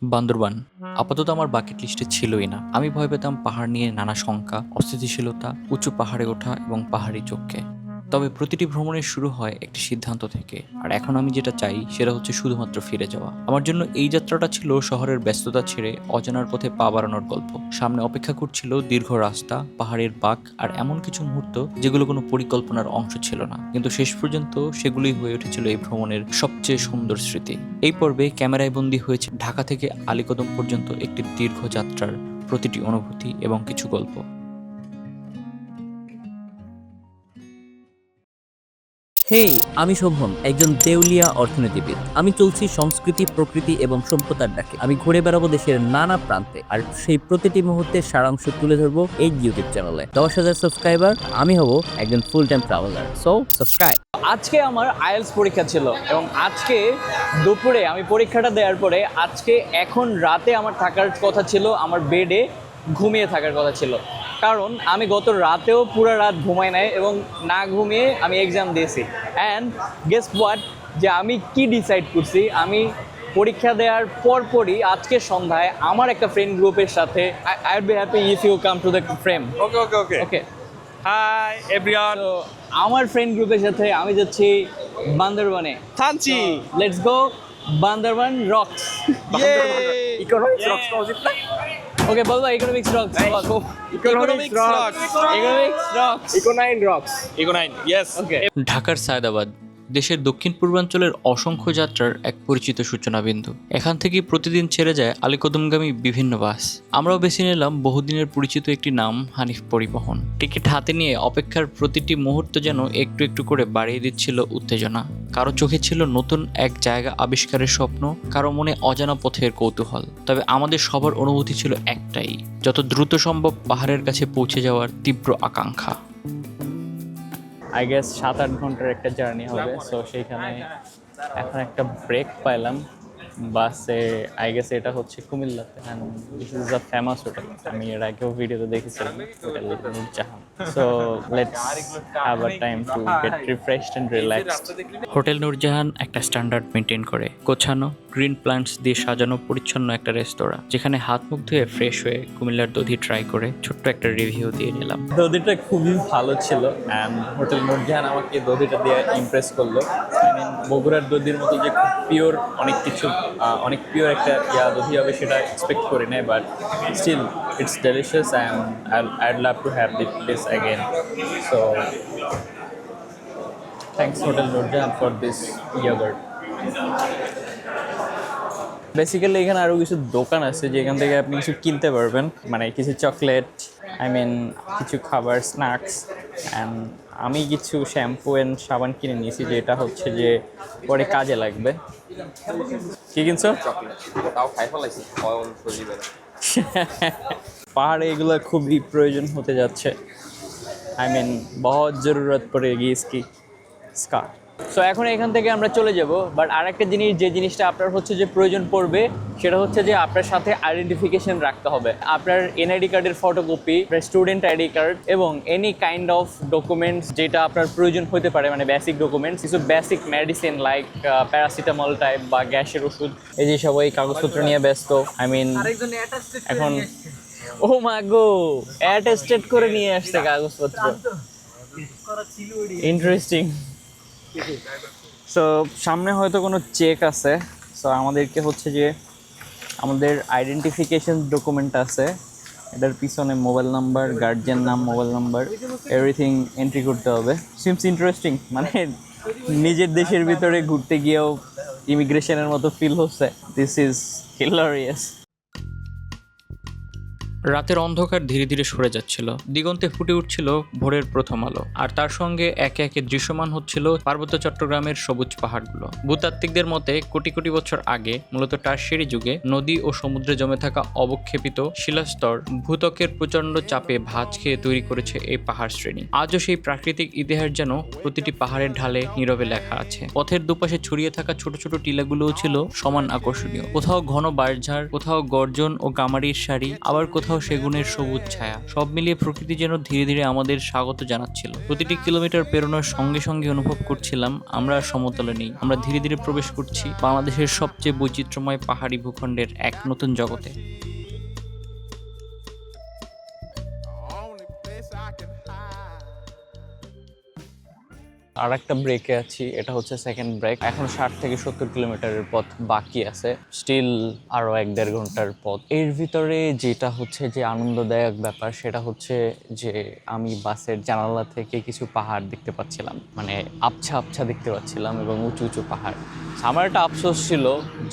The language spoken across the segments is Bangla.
বান্দরবান আপাতত আমার বাকেট লিস্টে ছিলই না। আমি ভয় পেতাম পাহাড় নিয়ে নানা শঙ্কা, অস্থিতিশীলতা, উঁচু পাহাড়ে ওঠা এবং পাহাড়ি চোখকে। তবে প্রতিটি ভ্রমণের শুরু হয় একটি সিদ্ধান্ত থেকে, আর এখন আমি যেটা চাই সেটা হচ্ছে শুধুমাত্র ফিরে যাওয়া। আমার জন্য এই যাত্রাটা ছিল শহরের ব্যস্ততা ছেড়ে অজানার পথে পা বাড়ানোর গল্প। সামনে অপেক্ষা করছিল দীর্ঘ রাস্তা, পাহাড়ের বাঁক আর এমন কিছু মুহূর্ত যেগুলো কোনো পরিকল্পনার অংশ ছিল না, কিন্তু শেষ পর্যন্ত সেগুলোই হয়ে উঠেছিল এই ভ্রমণের সবচেয়ে সুন্দর স্মৃতি। এই পর্বে ক্যামেরায় বন্দী হয়েছে ঢাকা থেকে আলীকদম পর্যন্ত একটি দীর্ঘ যাত্রার প্রতিটি অনুভূতি এবং কিছু গল্প। হেই, আমি শোভন, একজন দেউলিয়া অর্থনীতিবিদ। আমি চলছি সংস্কৃতি, প্রকৃতি এবং সভ্যতার ডাকে। আমি ঘুরে বেড়াবো দেশের নানা প্রান্তে, আর সেই প্রতিটি মুহূর্তের সারাংশ তুলে ধরবো এই ইউটিউব চ্যানেলে। 10,000 সাবস্ক্রাইবার, আমি হব একজন full time traveller. So subscribe. আজকে আমার আইএলটিএস পরীক্ষা ছিল এবং আজকে দুপুরে আমি পরীক্ষাটা দেওয়ার পরে এখন রাতে আমার থাকার কথা ছিল, আমার বেডে ঘুমিয়ে থাকার কথা ছিল, কারণ আমি গত রাতেও পুরো রাত ঘুমাই নাই এবং না ঘুমিয়ে আমি এক্সাম দিয়েছি। অ্যান্ড গেস হোয়াট, যে আমি কি ডিসাইড করছি, আমি পরীক্ষা দেওয়ার পরপরই আজকে সন্ধ্যায় আমার একটা ফ্রেন্ড গ্রুপের সাথে I would be happy if you come to the frame. Okay hi everyone. তো আমার ফ্রেন্ড গ্রুপের সাথে আমি যাচ্ছি বান্দরবানে। Thanchi let's go Bandarban rocks. Economics rocks উচিত না? ওকে বলবো economics rocks. Economics rocks, economics rocks, ইকোনাইন রক্স, ইকোনাইন ইয়েস। ওকে। ঢাকার সায়দাবাদ দেশের দক্ষিণ পূর্বাঞ্চলের অসংখ্য যাত্রার এক পরিচিত সূচনা বিন্দু। এখান থেকে প্রতিদিন ছেড়ে যায় আলীকদমগামী বিভিন্ন বাস। আমরাও বেছে নিলাম বহুদিনের পরিচিত একটি নাম, হানিফ পরিবহন। টিকিট হাতে নিয়ে অপেক্ষার প্রতিটি মুহূর্ত যেন একটু একটু করে বাড়িয়ে দিচ্ছিল উত্তেজনা। কারো চোখে ছিল নতুন এক জায়গা আবিষ্কারের স্বপ্ন, কারো মনে অজানা পথের কৌতূহল। তবে আমাদের সবার অনুভূতি ছিল একটাই, যত দ্রুত সম্ভব পাহাড়ের কাছে পৌঁছে যাওয়ার তীব্র আকাঙ্ক্ষা। আই গেস 7-8 ঘন্টার একটা জার্নি হবে। সো সেইখানে এখন একটা ব্রেক পাইলাম বাসে। আই গেস এটা হচ্ছে কুমিল্লাতে, and this is a famous hotel. আমি এর আগেও ভিডিওতে দেখেছিলাম, hotel Noorjahan. So let's have a time to get refreshed and relaxed. Hotel Noorjahan একটা স্ট্যান্ডার্ড মেনটেন করে, গোছানো, গ্রিন প্ল্যান্টস দিয়ে সাজানো পরিচ্ছন্ন একটা রেস্তোরাঁ, যেখানে হাত মুখ ধুয়ে ফ্রেশ হয়ে কুমিল্লার দধি ট্রাই করে ছোট্ট একটা রিভিউ দিয়ে নিলাম। দধিটা খুবই ভালো ছিল, অ্যান্ড হোটেল নূরজাহান আমাকে দধিটা দিয়ে ইমপ্রেস করলো। আই মিন বগুড়ার দধির মতো যে খুব পিওর অনেক পিওর একটা দধি হবে সেটা এক্সপেক্ট করি নাই, but still it's delicious and I'd love to have this again. So thanks hotel Noorjahan for this yoghurt. Basically এখানে আরও কিছু দোকান আছে যেখান থেকে আপনি কিছু কিনতে পারবেন, মানে কিছু চকলেট, কিছু খাবার, স্ন্যাক্স, অ্যান্ড আমি কিছু শ্যাম্পু অ্যান্ড সাবান কিনে নিয়েছি, যেটা হচ্ছে যে পরে কাজে লাগবে। কি কিনছো? পাহাড়ে এগুলো খুবই প্রয়োজন হতে যাচ্ছে। বহুত জরুরত পড়ে গিয়ে ইসকা। সো এখন এখান থেকে আমরা চলে যাব, বাট আরেকটা জিনিস, যে জিনিসটা আপনার হচ্ছে যে প্রয়োজন পড়বে, সেটা হচ্ছে যে আপনার সাথে আইডেন্টিফিকেশন রাখতে হবে। আপনার এনআইডি কার্ডের ফটোকপি, স্টুডেন্ট আইডি কার্ড এবং এনি কাইন্ড অফ ডকুমেন্টস যেটা আপনার প্রয়োজন হতে পারে, মানে বেসিক ডকুমেন্টস, কিছু basic medicine like paracetamol type বা গ্যাসের ওষুধ, এই যে সবাই কাগজপত্র নিয়ে ব্যস্ত। এখন ও মা গো, অ্যাটেস্টেড করে নিয়ে আসছে কাগজপত্র। ইন্টারেস্টিং। সো সামনে হয়তো কোনো চেক আছে। সো আমাদেরকে হচ্ছে যে আমাদের আইডেন্টিফিকেশন ডকুমেন্ট আছে, এটার পিছনে মোবাইল নাম্বার, গার্জিয়ান নাম, মোবাইল নাম্বার, এভরিথিং এন্ট্রি করতে হবে। সিমস ইন্টারেস্টিং, মানে নিজের দেশের ভিতরে ঘুরতে গিয়েও ইমিগ্রেশনের মতো ফিল হচ্ছে। This is hilarious. রাতের অন্ধকার ধীরে ধীরে সরে যাচ্ছিল, দিগন্তে ফুটে উঠছিল ভোরের প্রথম আলো, আর তার সঙ্গে একে একে দৃশ্যমান হচ্ছিল পার্বত্য চট্টগ্রামের সবুজ পাহাড়গুলো। ভূতাত্ত্বিকদের মতে কোটি কোটি বছর আগে, মূলত টারশিয়ারি যুগে, নদী ও সমুদ্রে জমে থাকা অবক্ষেপিত শিলাস্তর ভূত্বকের প্রচণ্ড চাপে ভাঁজ খেয়ে তৈরি করেছে এই পাহাড় শ্রেণী। আজও সেই প্রাকৃতিক ইতিহাস যেন প্রতিটি পাহাড়ের ঢালে নীরবে লেখা আছে। পথের দুপাশে ছড়িয়ে থাকা ছোট ছোট টিলাগুলোও ছিল সমান আকর্ষণীয়। কোথাও ঘন বাঁশঝাড়, কোথাও গর্জন ও গামারির সারি, আবার কোথাও কোথাও সেগুনের সবুজ ছায়া। সব মিলিয়ে প্রকৃতি যেন ধীরে ধীরে আমাদের স্বাগত জানাচ্ছিল। প্রতিটি কিলোমিটার পেরোনোর সঙ্গে সঙ্গে অনুভব করছিলাম আমরা আর সমতলে নেই, আমরা ধীরে ধীরে প্রবেশ করছি বাংলাদেশের সবচেয়ে বৈচিত্র্যময় পাহাড়ি ভূখণ্ডের এক নতুন জগতে। আর একটা ব্রেকে আছি, এটা হচ্ছে সেকেন্ড ব্রেক। এখন 60 থেকে 70 কিলোমিটারের পথ বাকি আছে, স্টিল আরো 1-1.5 ঘন্টার পথ। এর ভিতরে যেটা হচ্ছে যে আনন্দদায়ক ব্যাপার সেটা হচ্ছে যে আমি বাসের জানালা থেকে কিছু পাহাড় দেখতে পাচ্ছিলাম, মানে আবছা আবছা দেখতে পাচ্ছিলাম এবং উঁচু উঁচু পাহাড়। আমার একটা আফসোস ছিল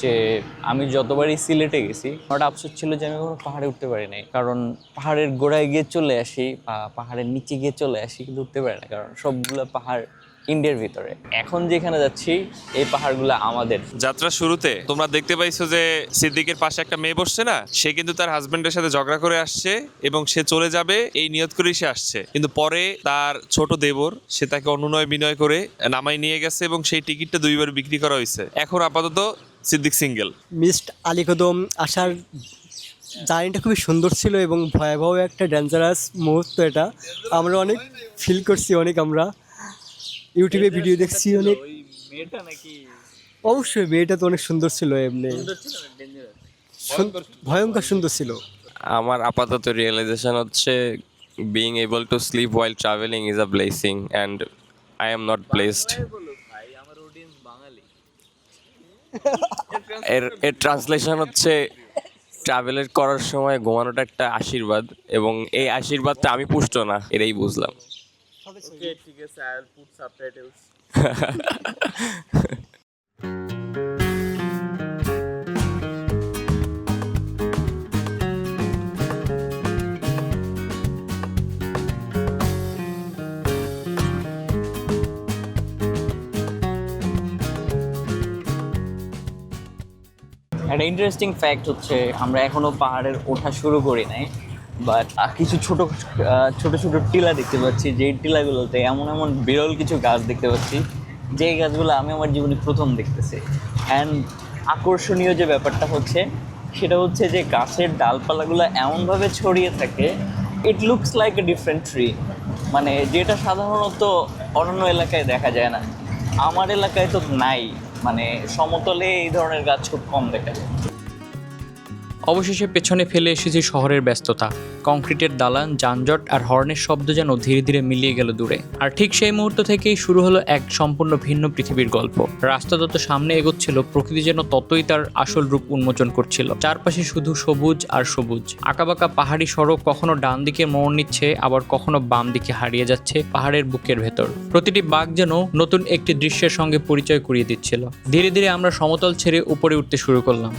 যে আমি যতবারই সিলেটে গেছি আমার একটা আফসোস ছিল যে আমি কোনো পাহাড়ে উঠতে পারি নাই, কারণ পাহাড়ের গোড়ায় গিয়ে চলে আসি বা পাহাড়ের নিচে গিয়ে চলে আসি কিন্তু উঠতে পারি না, কারণ সবগুলো পাহাড় ইন্ডিয়ার ভিতরে। এখন যেখানে যাচ্ছি এই পাহাড়গুলো আমাদের। যাত্রা শুরুতে তোমরা দেখতে পাইছো যে সিদ্দিকের পাশে একটা মেয়ে বসছে না, সে কিন্তু তার হাজবেন্ডের সাথে ঝগড়া করে আসছে এবং সে চলে যাবে এই নিয়ত করেই সে আসছে, কিন্তু পরে তার ছোট দেবর সে তাকে অনুনয় বিনয় করে নামাই নিয়ে গেছে এবং সেই টিকিটটা 2 বার বিক্রি করা হয়েছে। এখন আপাতত সিদ্দিক সিঙ্গেল। মিস্ট আলী কদম আসার জার্নিটা খুবই সুন্দর ছিল এবং ভয়াবহ একটা ডেঞ্জারাস মুহূর্ত এটা। আমরা অনেক ফিল করছি, অনেক আমরা ইউটিউবে ভিডিও দেখছি অনেক। অবশ্যই মেয়েটা তো অনেক সুন্দর ছিল, এমনি ভয়ঙ্কর সুন্দর ছিল। আমার আপাতত রিয়েলাইজেশন হচ্ছে being able to sleep while traveling is a blessing and I am not blessed. এর ট্রান্সলেশন হচ্ছে ট্রাভেলের করার সময় ঘুমানোটা একটা আশীর্বাদ এবং এই আশীর্বাদটা আমি পুষ্ট না, এটাই বুঝলাম। ঠিক আছে, আই উইল পুট সাবটাইটেলস। একটা ইন্টারেস্টিং ফ্যাক্ট হচ্ছে আমরা এখনো পাহাড়ের ওঠা শুরু করি নাই, বাট কিছু ছোট ছোট টিলা দেখতে পাচ্ছি, যেই টিলাগুলোতে এমন এমন বিরল কিছু গাছ দেখতে পাচ্ছি যেই গাছগুলো আমি আমার জীবনে প্রথম দেখতেছি। অ্যান্ড আকর্ষণীয় যে ব্যাপারটা হচ্ছে সেটা হচ্ছে যে গাছের ডালপালাগুলো এমনভাবে ছড়িয়ে থাকে, it looks like a different tree, মানে যেটা সাধারণত অন্যান্য এলাকায় দেখা যায় না। আমার এলাকায় তো নাই, মানে সমতলে এই ধরনের গাছ খুব কম দেখা যায়। অবশেষে পেছনে ফেলে এসেছি শহরের ব্যস্ততা, কংক্রিটের দালান, যানজট আর হর্নের শব্দ যেন ধীরে ধীরে মিলিয়ে গেল দূরে। আর ঠিক সেই মুহূর্ত থেকেই শুরু হলো এক সম্পূর্ণ ভিন্ন পৃথিবীর গল্প। রাস্তা যত সামনে এগোচ্ছিল প্রকৃতি যেন ততই তার আসল রূপ উন্মোচন করছিল। চারপাশে শুধু সবুজ আর সবুজ। আঁকাবাঁকা পাহাড়ি সড়ক কখনো ডান দিকে মোড় নিচ্ছে, আবার কখনো বাম দিকে হারিয়ে যাচ্ছে পাহাড়ের বুকের ভেতর। প্রতিটি বাঁক যেন নতুন একটি দৃশ্যের সঙ্গে পরিচয় করিয়ে দিচ্ছিল। ধীরে ধীরে আমরা সমতল ছেড়ে উপরে উঠতে শুরু করলাম।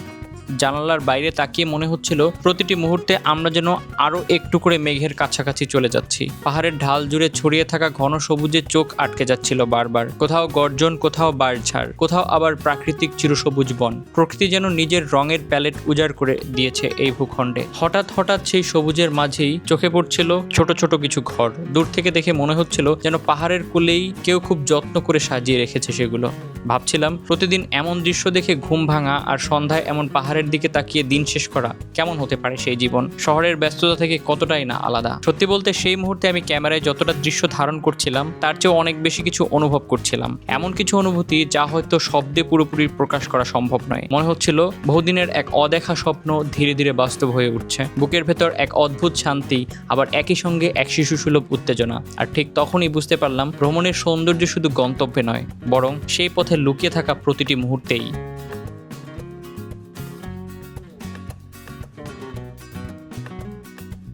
জানালার বাইরে তাকিয়ে মনে হচ্ছিল প্রতিটি মুহূর্তে আমরা যেন আরও একটু করে মেঘের কাছাকাছি চলে যাচ্ছি। পাহাড়ের ঢাল জুড়ে ছড়িয়ে থাকা ঘন সবুজে চোখ আটকে যাচ্ছিল বারবার। কোথাও গর্জন, কোথাও বাঁশঝাড়, কোথাও আবার প্রাকৃতিক চিরসবুজ বন। প্রকৃতি যেন নিজের রঙের প্যালেট উজাড় করে দিয়েছে এই ভূখণ্ডে। হঠাৎ হঠাৎ সেই সবুজের মাঝেই চোখে পড়ছিল ছোট ছোট কিছু ঘর। দূর থেকে দেখে মনে হচ্ছিল যেন পাহাড়ের কোলেই কেউ খুব যত্ন করে সাজিয়ে রেখেছে সেগুলো। ভাবছিলাম প্রতিদিন এমন দৃশ্য দেখে ঘুম ভাঙা আর সন্ধ্যায় এমন পাহাড়ের দিকে তাকিয়ে দিন শেষ করা কেমন হতে পারে সেই জীবন? শহরের ব্যস্ততা থেকে কতটাই না আলাদা। সত্যি বলতে সেই মুহূর্তে আমি ক্যামেরায় যতটা দৃশ্য ধারণ করছিলাম তার চেয়েও অনেক বেশি কিছু অনুভব করছিলাম। এমন কিছু অনুভূতি যা হয়তো শব্দে পুরোপুরি প্রকাশ করা সম্ভব নয়। মনে হচ্ছিল বহুদিনের এক অদেখা স্বপ্ন ধীরে ধীরে বাস্তব হয়ে উঠছে। বুকের ভেতর এক অদ্ভুত শান্তি, আবার একই সঙ্গে এক শিশুসুলভ উত্তেজনা। আর ঠিক তখনই বুঝতে পারলাম ভ্রমণের সৌন্দর্য শুধু গন্তব্যে নয়, বরং সেই পথে লুকিয়ে থাকা প্রতিটি মুহূর্তেই।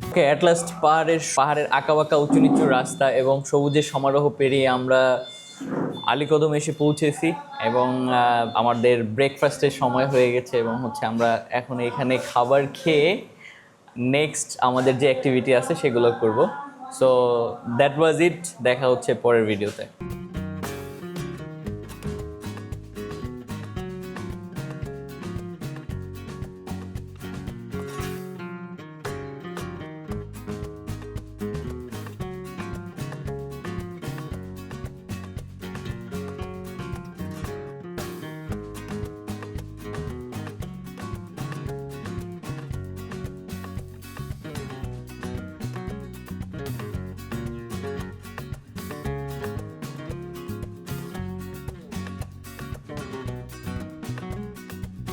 ওকে, অ্যাট লাস্ট পাহাড়ের আঁকাবাঁকা উঁচু নিচু রাস্তা এবং সবুজের সমারোহ পেরিয়ে আমরা আলীকদম এসে পৌঁছেছি এবং আমাদের ব্রেকফাস্টের সময় হয়ে গেছে এবং হচ্ছে আমরা এখন এখানে খাবার খেয়ে নেক্সট আমাদের যে অ্যাক্টিভিটি আছে সেগুলো করব। সো দ্যাট ওয়াজ ইট। দেখা হচ্ছে পরের ভিডিওতে।